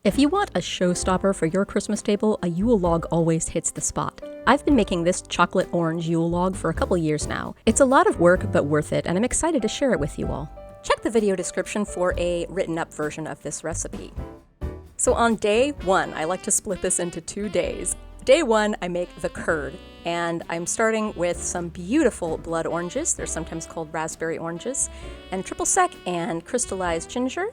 If you want a showstopper for your Christmas table, a Yule log always hits the spot. I've been making this chocolate orange Yule log for a couple years now. It's a lot of work, but worth it, and I'm excited to share it with you all. Check the video description for a written up version of this recipe. So on day one, I like to split this into 2 days. Day one, I make the curd, and I'm starting with some beautiful blood oranges, they're sometimes called raspberry oranges, and triple sec and crystallized ginger.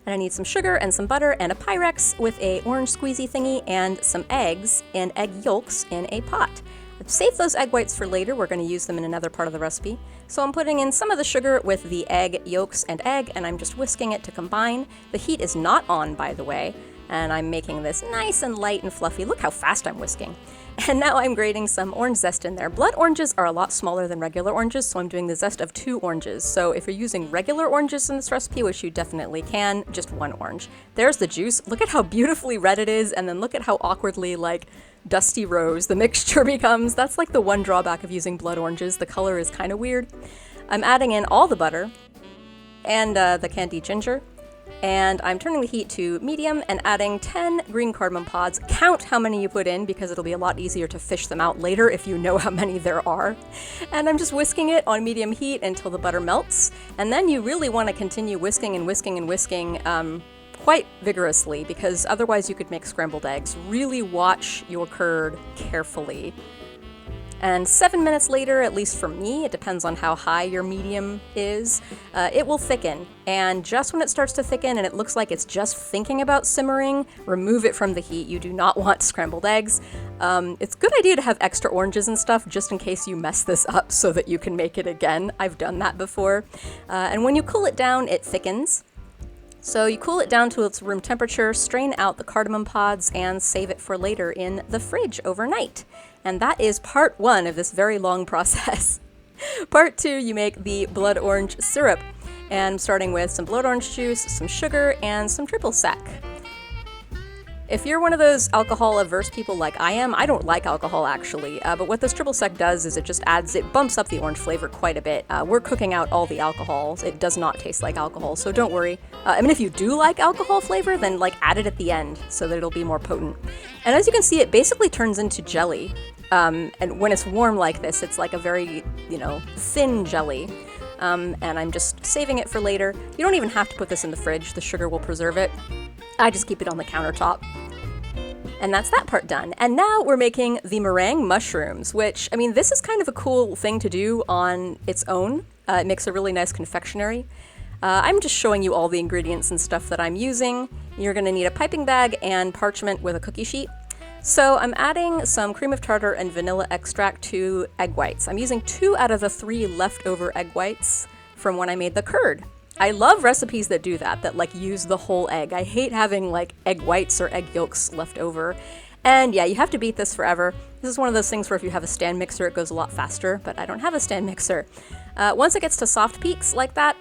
And I need some sugar and some butter and a Pyrex with a orange squeezy thingy and some eggs and egg yolks in a pot. I've saved those egg whites for later, we're going to use them in another part of the recipe. So I'm putting in some of the sugar with the egg yolks and egg, and I'm just whisking it to combine. The heat is not on, by the way, and I'm making this nice and light and fluffy. Look how fast I'm whisking. And now I'm grating some orange zest in there. Blood oranges are a lot smaller than regular oranges, so I'm doing the zest of 2 oranges. So if you're using regular oranges in this recipe, which you definitely can, just 1 orange. There's the juice. Look at how beautifully red it is, and then look at how awkwardly, like, dusty rose the mixture becomes. That's like the one drawback of using blood oranges. The color is kind of weird. I'm adding in all the butter and the candied ginger. And I'm turning the heat to medium and adding 10 green cardamom pods. Count how many you put in because it'll be a lot easier to fish them out later if you know how many there are. And I'm just whisking it on medium heat until the butter melts. And then you really want to continue whisking and whisking and whisking quite vigorously because otherwise you could make scrambled eggs. Really watch your curd carefully. And 7 minutes later, at least for me, it depends on how high your medium is, it will thicken. And just when it starts to thicken and it looks like it's just thinking about simmering, remove it from the heat. You do not want scrambled eggs. It's a good idea to have extra oranges and stuff just in case you mess this up so that you can make it again. I've done that before. And when you cool it down, it thickens. So you cool it down to its room temperature, strain out the cardamom pods, and save it for later in the fridge overnight. And that is part 1 of this very long process. Part 2, you make the blood orange syrup. And I'm starting with some blood orange juice, some sugar, and some triple sec. If you're one of those alcohol-averse people like I am, I don't like alcohol actually, but what this triple sec does is it bumps up the orange flavor quite a bit. We're cooking out all the alcohols. It does not taste like alcohol, so don't worry. I mean, if you do like alcohol flavor, then add it at the end so that it'll be more potent. And as you can see, it basically turns into jelly. And when it's warm like this, it's like a very, thin jelly. And I'm just saving it for later. You don't even have to put this in the fridge. The sugar will preserve it. I just keep it on the countertop. And that's that part done. And now we're making the meringue mushrooms, which, this is kind of a cool thing to do on its own. It makes a really nice confectionery. I'm just showing you all the ingredients and stuff that I'm using. You're going to need a piping bag and parchment with a cookie sheet. So I'm adding some cream of tartar and vanilla extract to egg whites. I'm using 2 out of the 3 leftover egg whites from when I made the curd. I love recipes that do that use the whole egg. I hate having egg whites or egg yolks left over. And yeah, you have to beat this forever. This is one of those things where if you have a stand mixer, it goes a lot faster, but I don't have a stand mixer. Once it gets to soft peaks like that,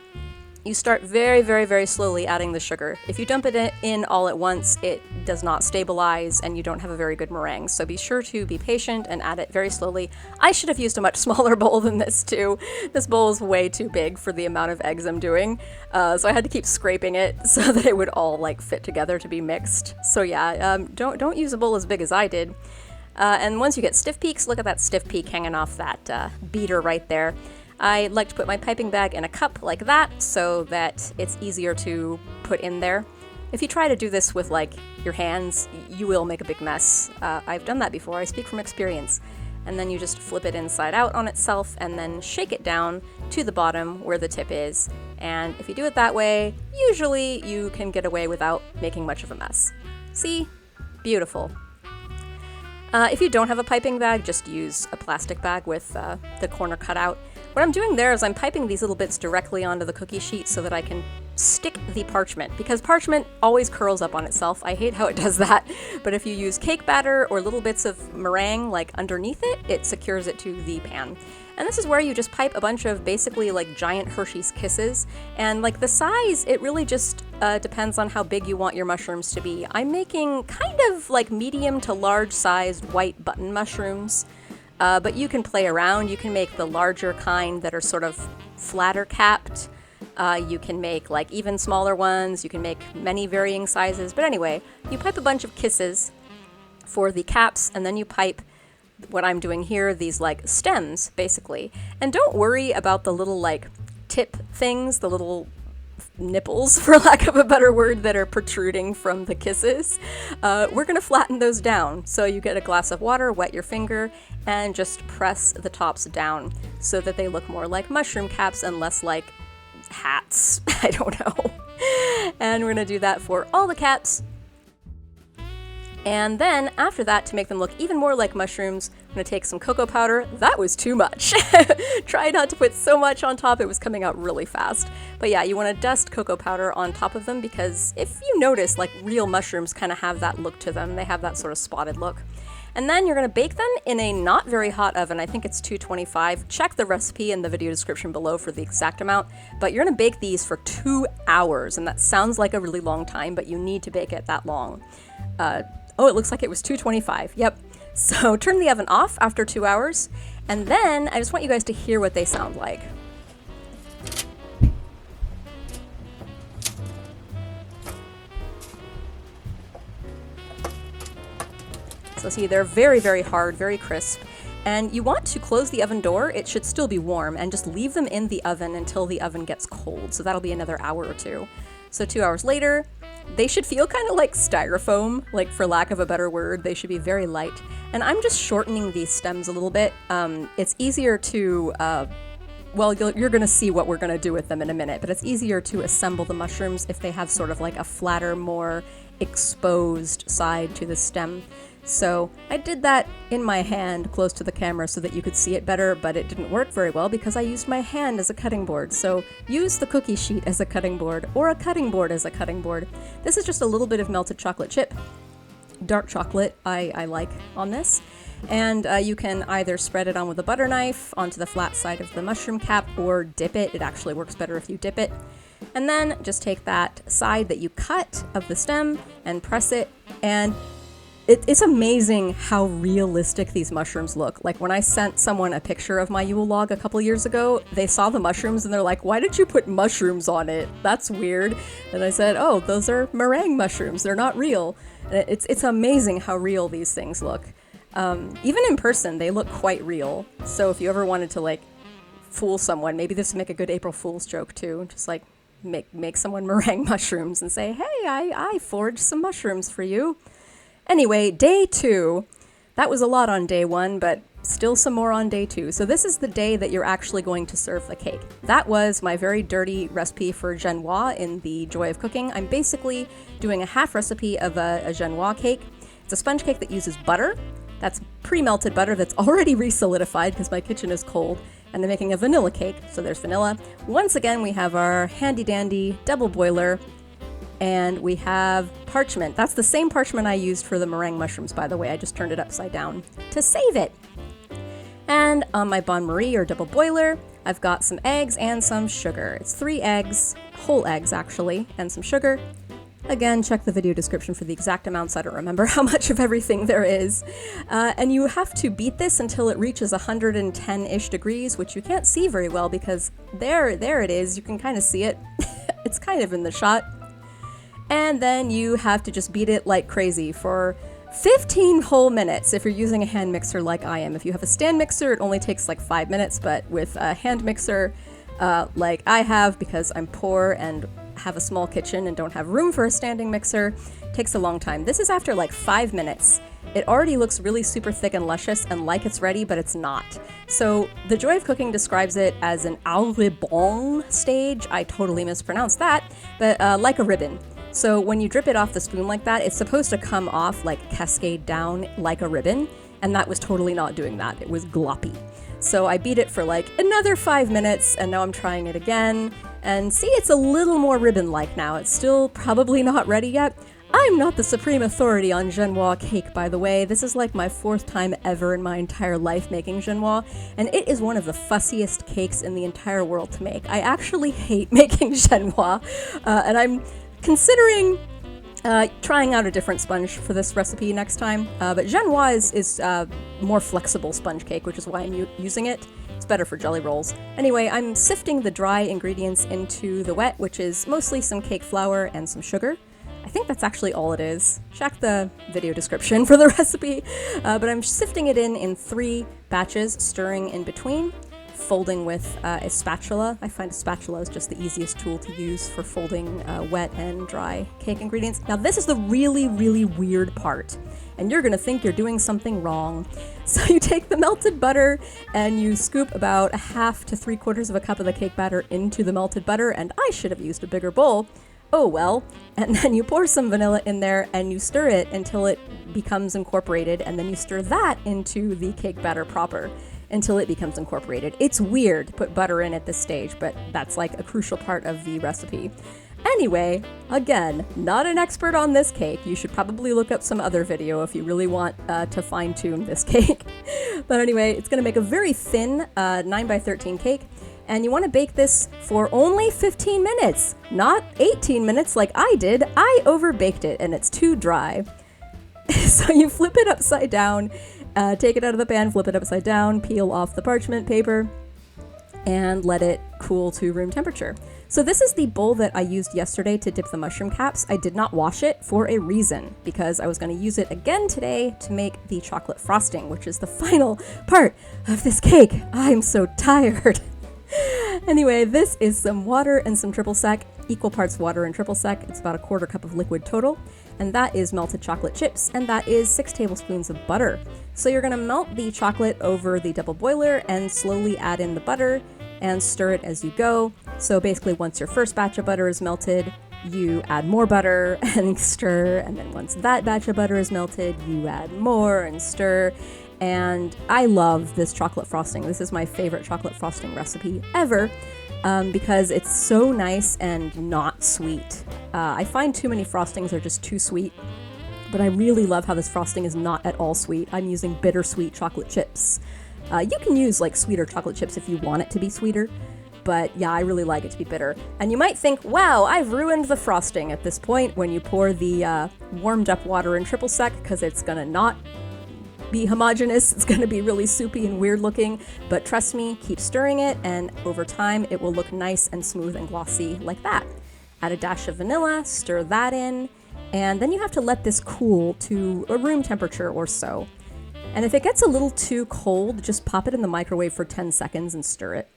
you start very, very, very slowly adding the sugar. If you dump it in all at once, it does not stabilize and you don't have a very good meringue. So be sure to be patient and add it very slowly. I should have used a much smaller bowl than this too. This bowl is way too big for the amount of eggs I'm doing. So I had to keep scraping it so that it would all fit together to be mixed. So yeah, don't use a bowl as big as I did. And once you get stiff peaks, look at that stiff peak hanging off that beater right there. I like to put my piping bag in a cup like that so that it's easier to put in there. If you try to do this with your hands, you will make a big mess. I've done that before, I speak from experience. And then you just flip it inside out on itself and then shake it down to the bottom where the tip is. And if you do it that way, usually you can get away without making much of a mess. See? Beautiful. If you don't have a piping bag, just use a plastic bag with the corner cut out. What I'm doing there is I'm piping these little bits directly onto the cookie sheet so that I can stick the parchment, because parchment always curls up on itself. I hate how it does that, but if you use cake batter or little bits of meringue underneath it, it secures it to the pan. And this is where you just pipe a bunch of basically giant Hershey's Kisses, and the size, it really just depends on how big you want your mushrooms to be. I'm making kind of medium to large sized white button mushrooms. But you can play around. You can make the larger kind that are sort of flatter capped. You can make like even smaller ones. You can make many varying sizes. But anyway, you pipe a bunch of kisses for the caps, and then you pipe what I'm doing here, these like stems basically. And don't worry about the little like tip things, the little nipples, for lack of a better word, that are protruding from the kisses. We're gonna flatten those down. So you get a glass of water, wet your finger, and just press the tops down so that they look more like mushroom caps and less like hats. I don't know. And we're gonna do that for all the caps. And then after that, to make them look even more like mushrooms, I'm gonna take some cocoa powder. That was too much. Try not to put so much on top, it was coming out really fast. But yeah, you wanna dust cocoa powder on top of them because if you notice, like real mushrooms kind of have that look to them. They have that sort of spotted look. And then you're gonna bake them in a not very hot oven. I think it's 225. Check the recipe in the video description below for the exact amount. But you're gonna bake these for 2 hours, and that sounds like a really long time, but you need to bake it that long. Oh, it looks like it was 225. Yep. So turn the oven off after 2 hours, and then I just want you guys to hear what they sound like. So see, they're very, very hard, very crisp. And you want to close the oven door. It should still be warm, and just leave them in the oven until the oven gets cold. So that'll be another hour or two. So 2 hours later, they should feel kind of like styrofoam, like for lack of a better word. They should be very light. And I'm just shortening these stems a little bit. It's easier to, well, you're gonna see what we're gonna do with them in a minute, but it's easier to assemble the mushrooms if they have sort of like a flatter, more exposed side to the stem. So I did that in my hand close to the camera so that you could see it better, but it didn't work very well because I used my hand as a cutting board. So use the cookie sheet as a cutting board or a cutting board as a cutting board. This is just a little bit of melted chocolate chip. Dark chocolate I like on this. And you can either spread it on with a butter knife onto the flat side of the mushroom cap or dip it. It actually works better if you dip it. And then just take that side that you cut of the stem and press it, and it's amazing how realistic these mushrooms look. Like when I sent someone a picture of my Yule log a couple years ago, they saw the mushrooms and they're like, "Why did you put mushrooms on it? That's weird." And I said, "Oh, those are meringue mushrooms. They're not real." And it's amazing how real these things look. Even in person, they look quite real. So if you ever wanted to like fool someone, maybe this would make a good April Fool's joke too. Just like make someone meringue mushrooms and say, "Hey, I forged some mushrooms for you." Anyway, day 2, that was a lot on day 1, but still some more on day 2. So this is the day that you're actually going to serve the cake. That was my very dirty recipe for Genoise in the Joy of Cooking. I'm basically doing a half recipe of a Genoise cake. It's a sponge cake that uses butter. That's pre-melted butter that's already re-solidified because my kitchen is cold. And I'm making a vanilla cake, so there's vanilla. Once again, we have our handy-dandy double boiler. And we have parchment. That's the same parchment I used for the meringue mushrooms, by the way. I just turned it upside down to save it. And on my bain-marie or double boiler, I've got some eggs and some sugar. It's 3 eggs, whole eggs actually, and some sugar. Again, check the video description for the exact amounts. I don't remember how much of everything there is. And you have to beat this until it reaches 110-ish degrees, which you can't see very well because there it is. You can kind of see it. It's kind of in the shot. And then you have to just beat it like crazy for 15 whole minutes if you're using a hand mixer like I am. If you have a stand mixer, it only takes like 5 minutes, but with a hand mixer like I have, because I'm poor and have a small kitchen and don't have room for a standing mixer, it takes a long time. This is after like 5 minutes. It already looks really super thick and luscious and like it's ready, but it's not. So the Joy of Cooking describes it as an au ribbon stage. I totally mispronounced that, but like a ribbon. So when you drip it off the spoon like that, it's supposed to come off, like cascade down like a ribbon, and that was totally not doing that. It was gloppy. So I beat it for like another 5 minutes, and now I'm trying it again. And see, it's a little more ribbon-like now. It's still probably not ready yet. I'm not the supreme authority on Genoise cake, by the way. This is like my 4th time ever in my entire life making Genoise, and it is one of the fussiest cakes in the entire world to make. I actually hate making Genoise, and I'm considering trying out a different sponge for this recipe next time. But Genoise is more flexible sponge cake, which is why I'm using it. It's It's better for jelly rolls. Anyway, I'm sifting the dry ingredients into the wet, which is mostly some cake flour and some sugar. I think that's actually all it is. Check the video description for the recipe. But I'm sifting it in 3 batches, stirring in between, folding with a spatula. I find a spatula is just the easiest tool to use for folding wet and dry cake ingredients. Now this is the really, really weird part, and you're gonna think you're doing something wrong. So you take the melted butter and you scoop about 1/2 to 3/4 of a cup of the cake batter into the melted butter, and I should have used a bigger bowl. Oh well. And then you pour some vanilla in there and you stir it until it becomes incorporated, and then you stir that into the cake batter proper until it becomes incorporated. It's weird to put butter in at this stage, but that's like a crucial part of the recipe. Anyway, again, not an expert on this cake. You should probably look up some other video if you really want to fine-tune this cake. But anyway, it's going to make a very thin 9 by 13 cake, and you want to bake this for only 15 minutes, not 18 minutes like I did. I overbaked it and it's too dry. So you flip it upside down, take it out of the pan, flip it upside down, peel off the parchment paper, and let it cool to room temperature. So this is the bowl that I used yesterday to dip the mushroom caps. I did not wash it for a reason, because I was going to use it again today to make the chocolate frosting, which is the final part of this cake. I'm so tired. Anyway, this is some water and some triple sec, equal parts water and triple sec. It's about 1/4 cup of liquid total, and that is melted chocolate chips, and that is 6 tablespoons of butter. So you're gonna melt the chocolate over the double boiler and slowly add in the butter and stir it as you go. So basically, once your first batch of butter is melted, you add more butter and stir, and then once that batch of butter is melted, you add more and stir. And I love this chocolate frosting. This is my favorite chocolate frosting recipe ever, because it's so nice and not sweet. I find too many frostings are just too sweet, but I really love how this frosting is not at all sweet. I'm using bittersweet chocolate chips. You can use like sweeter chocolate chips if you want it to be sweeter, but yeah, I really like it to be bitter. And you might think, wow, I've ruined the frosting at this point when you pour the warmed up water in triple sec, because it's gonna not be homogeneous. It's going to be really soupy and weird looking, but trust me, keep stirring it, and over time it will look nice and smooth and glossy like that. Add a dash of vanilla, stir that in, and then you have to let this cool to a room temperature or so. And if it gets a little too cold, just pop it in the microwave for 10 seconds and stir it.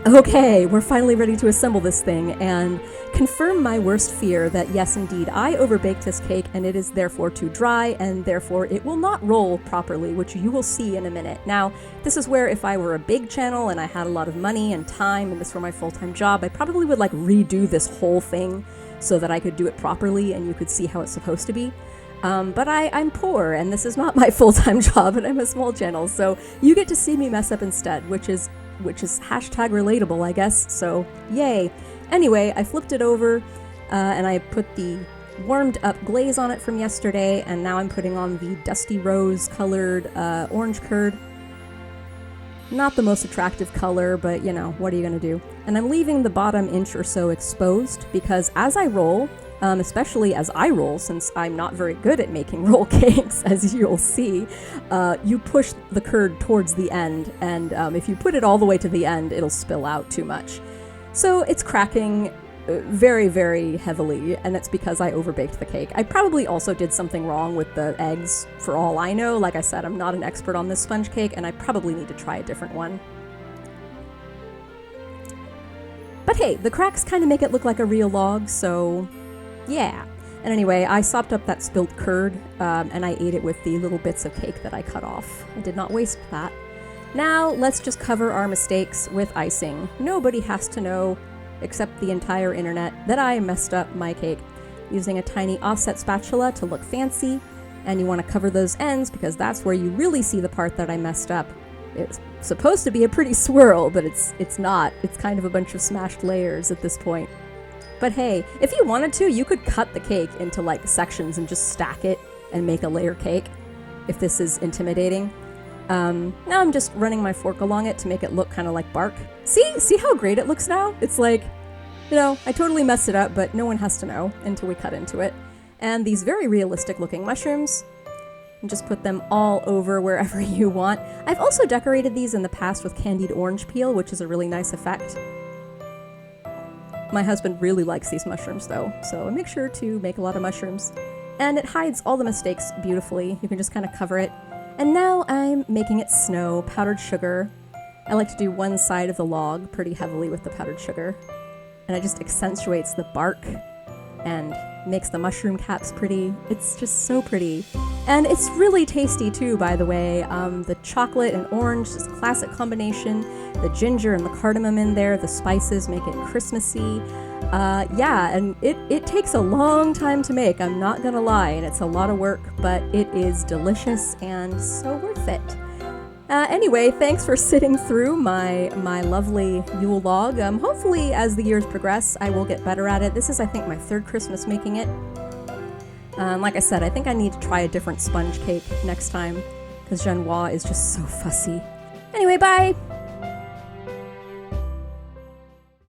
Okay, we're finally ready to assemble this thing and confirm my worst fear that yes, indeed, I overbaked this cake and it is therefore too dry, and therefore it will not roll properly, which you will see in a minute. Now, this is where if I were a big channel and I had a lot of money and time and this were my full-time job, I probably would like redo this whole thing so that I could do it properly and you could see how it's supposed to be. But I'm poor and this is not my full-time job and I'm a small channel, so you get to see me mess up instead, which is hashtag relatable, I guess, so yay. Anyway, I flipped it over and I put the warmed up glaze on it from yesterday, and now I'm putting on the dusty rose colored orange curd. Not the most attractive color, but you know, what are you gonna do? And I'm leaving the bottom inch or so exposed because as I roll, especially as I roll, since I'm not very good at making roll cakes, as you'll see, you push the curd towards the end, and if you put it all the way to the end, it'll spill out too much. So it's cracking very, very heavily, and it's because I overbaked the cake. I probably also did something wrong with the eggs, for all I know. Like I said, I'm not an expert on this sponge cake, and I probably need to try a different one. But hey, the cracks kind of make it look like a real log, so yeah. And anyway, I sopped up that spilt curd, and I ate it with the little bits of cake that I cut off. I did not waste that. Now, let's just cover our mistakes with icing. Nobody has to know, except the entire internet, that I messed up my cake using a tiny offset spatula to look fancy, and you want to cover those ends because that's where you really see the part that I messed up. It's supposed to be a pretty swirl, but it's not. It's kind of a bunch of smashed layers at this point. But hey, if you wanted to, you could cut the cake into like sections and just stack it and make a layer cake, if this is intimidating. Now I'm just running my fork along it to make it look kind of like bark. See how great it looks now? It's like, you know, I totally messed it up, but no one has to know until we cut into it. And these very realistic looking mushrooms, and just put them all over wherever you want. I've also decorated these in the past with candied orange peel, which is a really nice effect. My husband really likes these mushrooms though, so make sure to make a lot of mushrooms. And it hides all the mistakes beautifully. You can just kind of cover it. And now I'm making it snow, powdered sugar. I like to do one side of the log pretty heavily with the powdered sugar. And it just accentuates the bark and makes the mushroom caps pretty. It's just so pretty. And it's really tasty too, by the way. The chocolate and orange is a classic combination. The ginger and the cardamom in there, the spices make it Christmassy. Yeah, and it takes a long time to make, I'm not gonna lie, and it's a lot of work, but it is delicious and so worth it. Anyway, thanks for sitting through my lovely Yule log. Hopefully, as the years progress, I will get better at it. This is, I think, my third Christmas making it. Like I said, I think I need to try a different sponge cake next time, because Genoise is just so fussy. Anyway, bye!